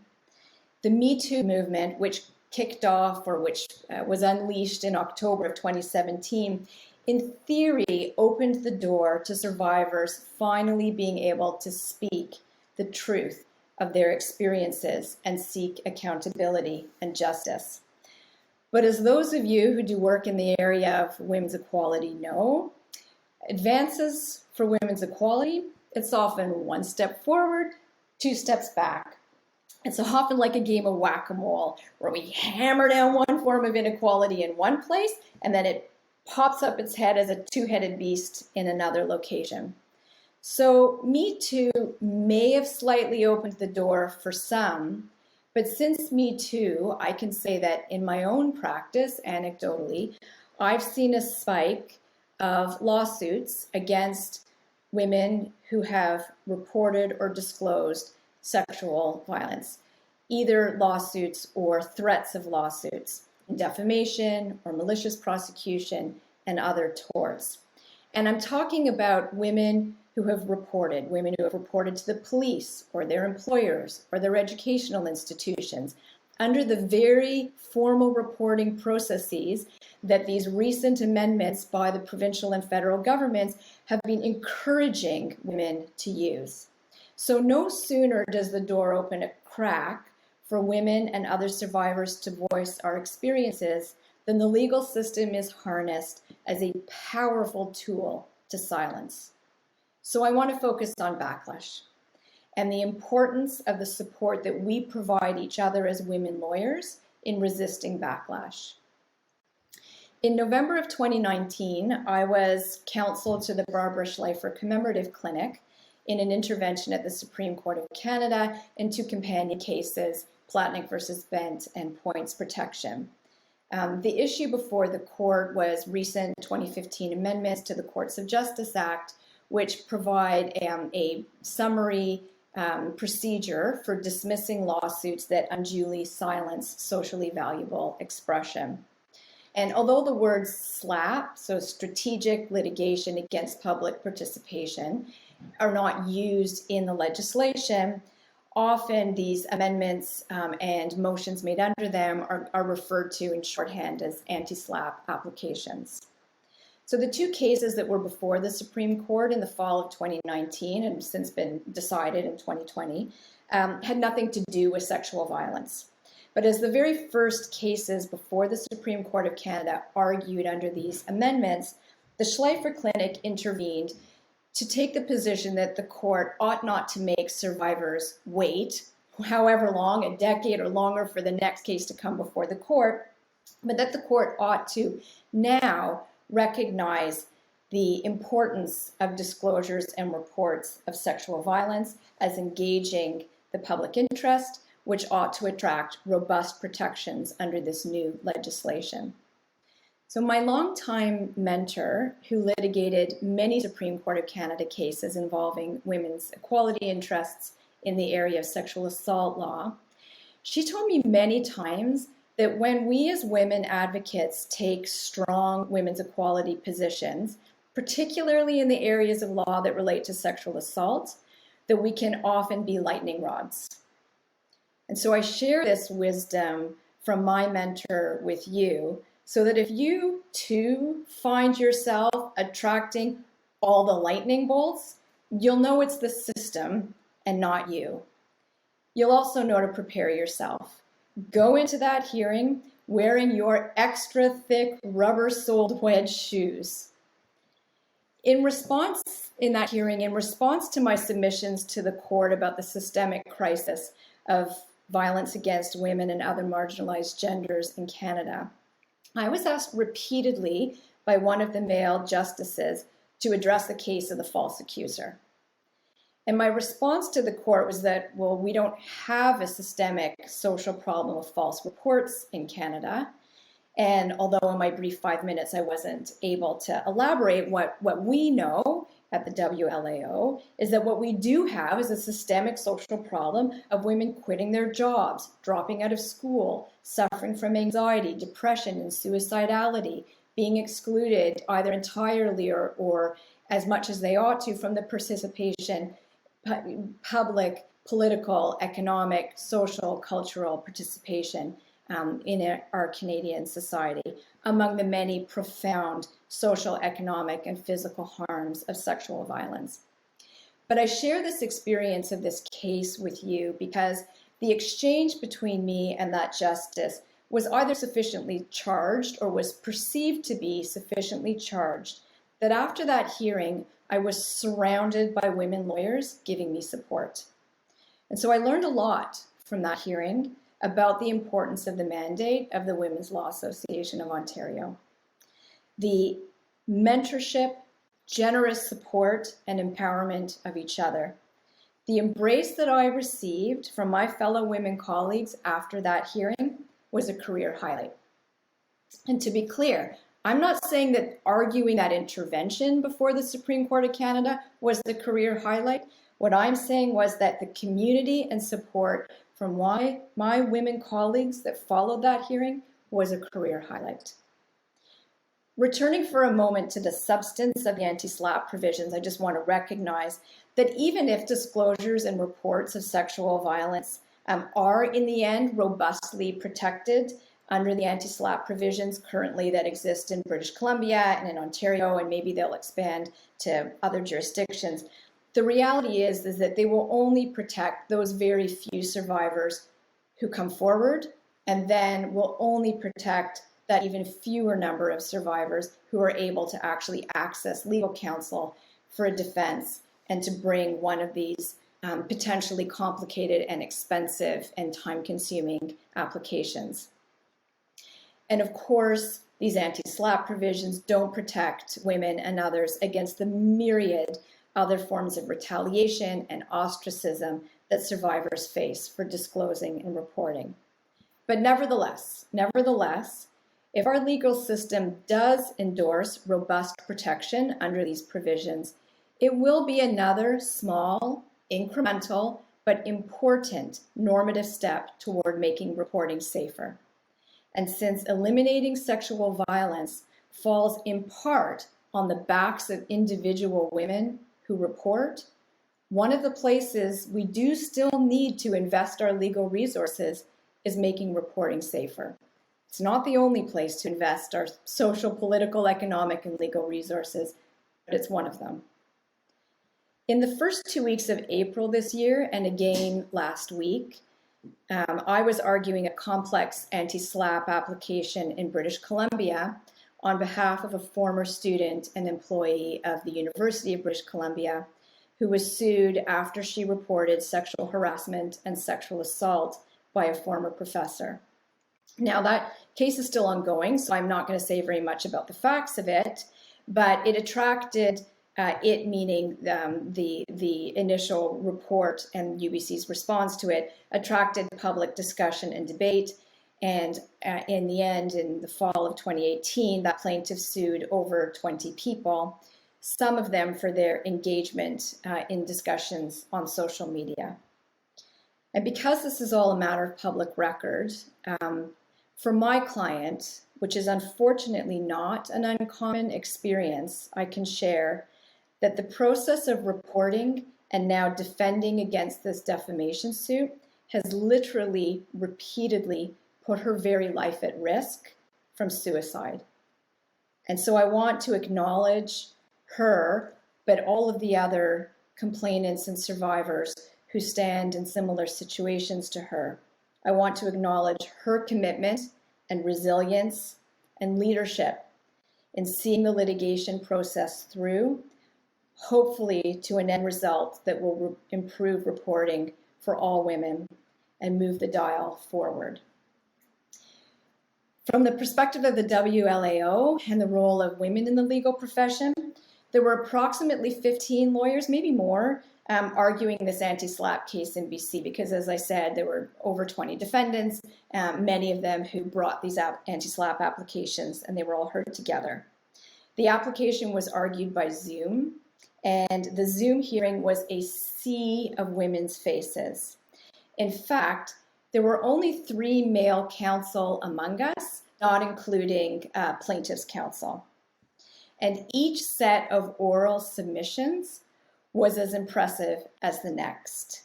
Speaker 14: the Me Too movement, which kicked off or which was unleashed in October of 2017, in theory, opened the door to survivors finally being able to speak the truth of their experiences and seek accountability and justice. But as those of you who do work in the area of women's equality know, advances for women's equality, it's often 1 step forward, 2 steps back. It's often like a game of whack-a-mole where we hammer down one form of inequality in one place and then it pops up its head as a two-headed beast in another location. So Me Too may have slightly opened the door for some, but since Me Too, I can say that in my own practice, anecdotally, I've seen a spike of lawsuits against women who have reported or disclosed sexual violence, either lawsuits or threats of lawsuits, defamation or malicious prosecution, and other torts. And I'm talking about women who have reported, women who have reported to the police or their employers or their educational institutions under the very formal reporting processes that these recent amendments by the provincial and federal governments have been encouraging women to use. So no sooner does the door open a crack for women and other survivors to voice our experiences than the legal system is harnessed as a powerful tool to silence. So I want to focus on backlash and the importance of the support that we provide each other as women lawyers in resisting backlash. In November of 2019, I was counsel to the Barbara Schleifer Commemorative Clinic in an intervention at the Supreme Court of Canada in 2 companion cases, Chapnick versus Bent and Points Protection. The issue before the court was recent 2015 amendments to the Courts of Justice Act, which provide a summary procedure for dismissing lawsuits that unduly silence socially valuable expression. And although the word SLAP, so strategic litigation against public participation, are not used in the legislation, often these amendments and motions made under them are referred to in shorthand as anti-SLAP applications. So the 2 cases that were before the Supreme Court in the fall of 2019 and since been decided in 2020 had nothing to do with sexual violence. But as the very first cases before the Supreme Court of Canada argued under these amendments, the Schleifer Clinic intervened to take the position that the court ought not to make survivors wait however long, a decade or longer, for the next case to come before the court, but that the court ought to now recognize the importance of disclosures and reports of sexual violence as engaging the public interest, which ought to attract robust protections under this new legislation. So my longtime mentor, who litigated many Supreme Court of Canada cases involving women's equality interests in the area of sexual assault law, she told me many times that when we as women advocates take strong women's equality positions, particularly in the areas of law that relate to sexual assault, that we can often be lightning rods. And so I share this wisdom from my mentor with you, so that if you too find yourself attracting all the lightning bolts, you'll know it's the system and not you. You'll also know to prepare yourself. Go into that hearing wearing your extra thick rubber-soled wedge shoes. In that hearing, in response to my submissions to the court about the systemic crisis of violence against women and other marginalized genders in Canada, I was asked repeatedly by one of the male justices to address the case of the false accuser. And my response to the court was that, well, we don't have a systemic social problem of false reports in Canada. And although in my brief 5 minutes I wasn't able to elaborate, what we know at the WLAO is that what we do have is a systemic social problem of women quitting their jobs, dropping out of school, suffering from anxiety, depression, and suicidality, being excluded either entirely or as much as they ought to from the participation, public, political, economic, social, cultural participation in our Canadian society, among the many profound social, economic, and physical harms of sexual violence. But I share this experience of this case with you because the exchange between me and that justice was either sufficiently charged or was perceived to be sufficiently charged that after that hearing, I was surrounded by women lawyers giving me support. And so I learned a lot from that hearing about the importance of the mandate of the Women's Law Association of Ontario. The mentorship, generous support, and empowerment of each other. The embrace that I received from my fellow women colleagues after that hearing was a career highlight. And to be clear, I'm not saying that arguing that intervention before the Supreme Court of Canada was the career highlight. What I'm saying was that the community and support from my women colleagues that followed that hearing was a career highlight. Returning for a moment to the substance of the anti-SLAPP provisions, I just want to recognize that even if disclosures and reports of sexual violence are in the end robustly protected under the anti-SLAPP provisions currently that exist in British Columbia and in Ontario, and maybe they'll expand to other jurisdictions, the reality is that they will only protect those very few survivors who come forward, and then will only protect that even fewer number of survivors who are able to actually access legal counsel for a defense and to bring one of these potentially complicated and expensive and time-consuming applications. And of course, these anti-SLAPP provisions don't protect women and others against the myriad other forms of retaliation and ostracism that survivors face for disclosing and reporting. But nevertheless, if our legal system does endorse robust protection under these provisions, it will be another small, incremental, but important normative step toward making reporting safer. And since eliminating sexual violence falls in part on the backs of individual women who report, one of the places we do still need to invest our legal resources is making reporting safer. It's not the only place to invest our social, political, economic, and legal resources, but it's one of them. In the first 2 weeks of April this year, and again last week, I was arguing a complex anti-SLAPP application in British Columbia on behalf of a former student and employee of the University of British Columbia who was sued after she reported sexual harassment and sexual assault by a former professor. Now, that case is still ongoing, so I'm not going to say very much about the facts of it, but it attracted, it meaning the initial report and UBC's response to it, attracted public discussion and debate. And in the end, in the fall of 2018, that plaintiff sued over 20 people, some of them for their engagement in discussions on social media. And because this is all a matter of public record, for my client, which is unfortunately not an uncommon experience, I can share that the process of reporting and now defending against this defamation suit has literally repeatedly put her very life at risk from suicide. And so I want to acknowledge her, but all of the other complainants and survivors who stand in similar situations to her. I want to acknowledge her commitment and resilience and leadership in seeing the litigation process through, hopefully to an end result that will improve reporting for all women and move the dial forward. From the perspective of the WLAO and the role of women in the legal profession, there were approximately 15 lawyers, maybe more, arguing this anti-SLAPP case in BC because, as I said, there were over 20 defendants, many of them who brought these anti-SLAPP applications, and they were all heard together. The application was argued by Zoom, and the Zoom hearing was a sea of women's faces. In fact, there were only 3 male counsel among us, not including plaintiff's counsel. And each set of oral submissions was as impressive as the next.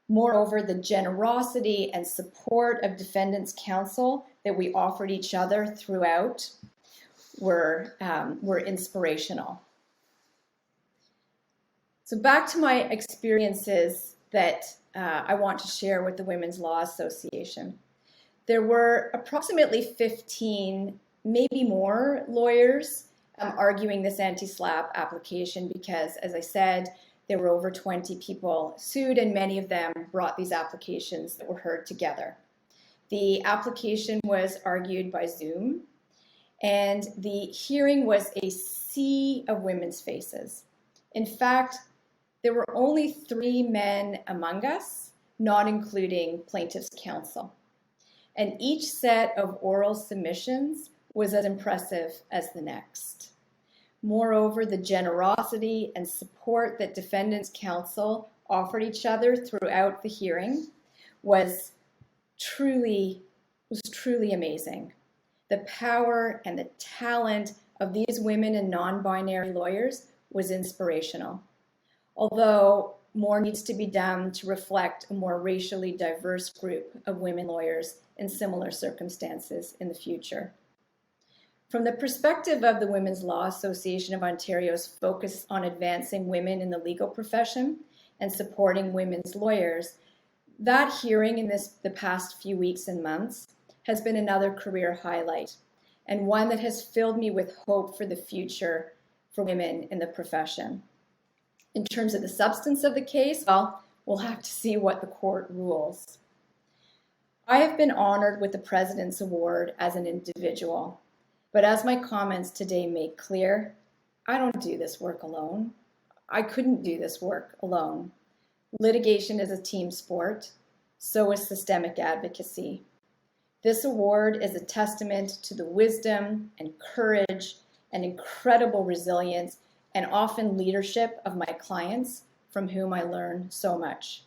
Speaker 14: Moreover, the generosity and support of defendants' counsel that we offered each other throughout were inspirational. So back to my experiences that I want to share with the Women's Law Association. There were approximately 15, maybe more, lawyers arguing this anti-SLAPP application because, as I said, there were over 20 people sued and many of them brought these applications that were heard together. The application was argued by Zoom and the hearing was a sea of women's faces. In fact, there were only 3 men among us, not including plaintiff's counsel. And each set of oral submissions was as impressive as the next. Moreover, the generosity and support that defendants' counsel offered each other throughout the hearing was truly amazing. The power and the talent of these women and non-binary lawyers was inspirational. Although more needs to be done to reflect a more racially diverse group of women lawyers in similar circumstances in the future. From the perspective of the Women's Law Association of Ontario's focus on advancing women in the legal profession and supporting women's lawyers, that hearing in the past few weeks and months has been another career highlight and one that has filled me with hope for the future for women in the profession. In terms of the substance of the case, well, we'll have to see what the court rules. I have been honored with the President's Award as an individual, but as my comments today make clear, I don't do this work alone. I couldn't do this work alone. Litigation is a team sport, so is systemic advocacy. This award is a testament to the wisdom and courage and incredible resilience and often leadership of my clients, from whom I learn so much.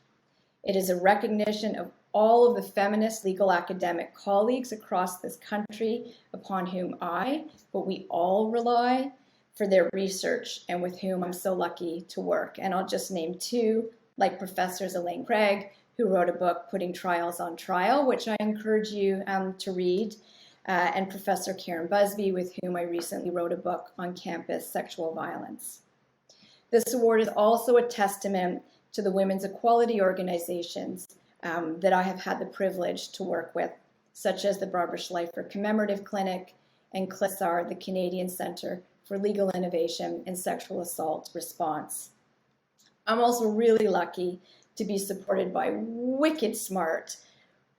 Speaker 14: It is a recognition of all of the feminist legal academic colleagues across this country upon whom but we all rely for their research and with whom I'm so lucky to work. And I'll just name 2, like Professor Elaine Craig, who wrote a book, Putting Trials on Trial, which I encourage you to read, and Professor Karen Busby, with whom I recently wrote a book on campus sexual violence. This award is also a testament to the women's equality organizations that I have had the privilege to work with, such as the Barbara Schleifer Commemorative Clinic and CLISAR, the Canadian Centre for Legal Innovation and Sexual Assault Response. I'm also really lucky to be supported by wicked smart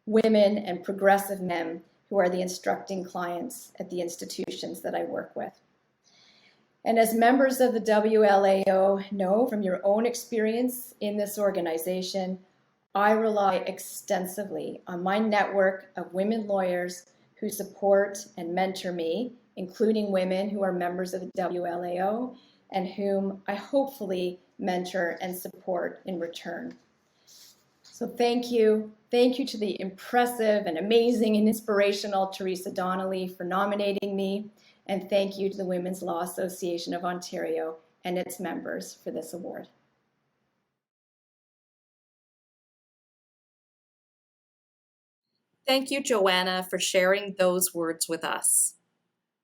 Speaker 14: women and progressive men who are the instructing clients at the institutions that I work with. And as members of the WLAO know from your own experience in this organization, I rely extensively on my network of women lawyers who support and mentor me, including women who are members of the WLAO and whom I hopefully mentor and support in return. So thank you. Thank you to the impressive and amazing and inspirational Teresa Donnelly for nominating me. And thank you to the Women's Law Association of Ontario and its members for this award.
Speaker 1: Thank you, Joanna, for sharing those words with us.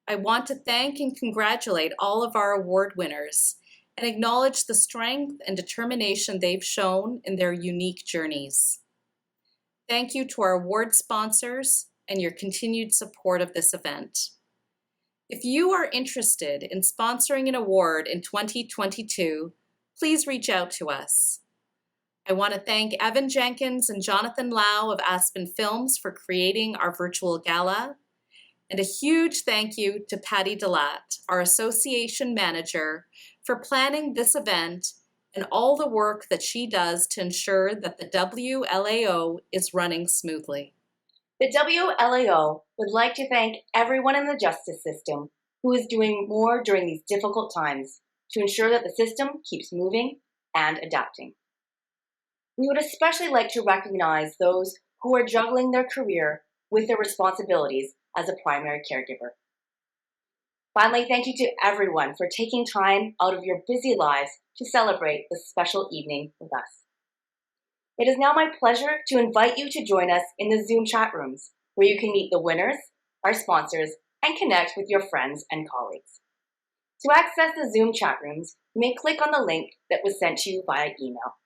Speaker 1: I want to thank and congratulate all of our award winners and acknowledge the strength and determination they've shown in their unique journeys. Thank you to our award sponsors and your continued support of this event. If you are interested in sponsoring an award in 2022, please reach out to us. I want to thank Evan Jenkins and Jonathan Wlao of Aspen Films for creating our virtual gala, and a huge thank you to Patty Delat, our association manager, for planning this event and all the work that she does to ensure that the WLAO is running smoothly.
Speaker 2: The WLAO would like to thank everyone in the justice system who is doing more during these difficult times to ensure that the system keeps moving and adapting. We would especially like to recognize those who are juggling their career with their responsibilities as a primary caregiver. Finally, thank you to everyone for taking time out of your busy lives to celebrate this special evening with us. It is now my pleasure to invite you to join us in the Zoom chat rooms, where you can meet the winners, our sponsors, and connect with your friends and colleagues. To access the Zoom chat rooms, you may click on the link that was sent to you via email.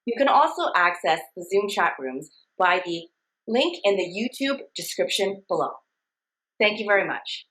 Speaker 2: You can also access the Zoom chat rooms by the link in the YouTube description below. Thank you very much.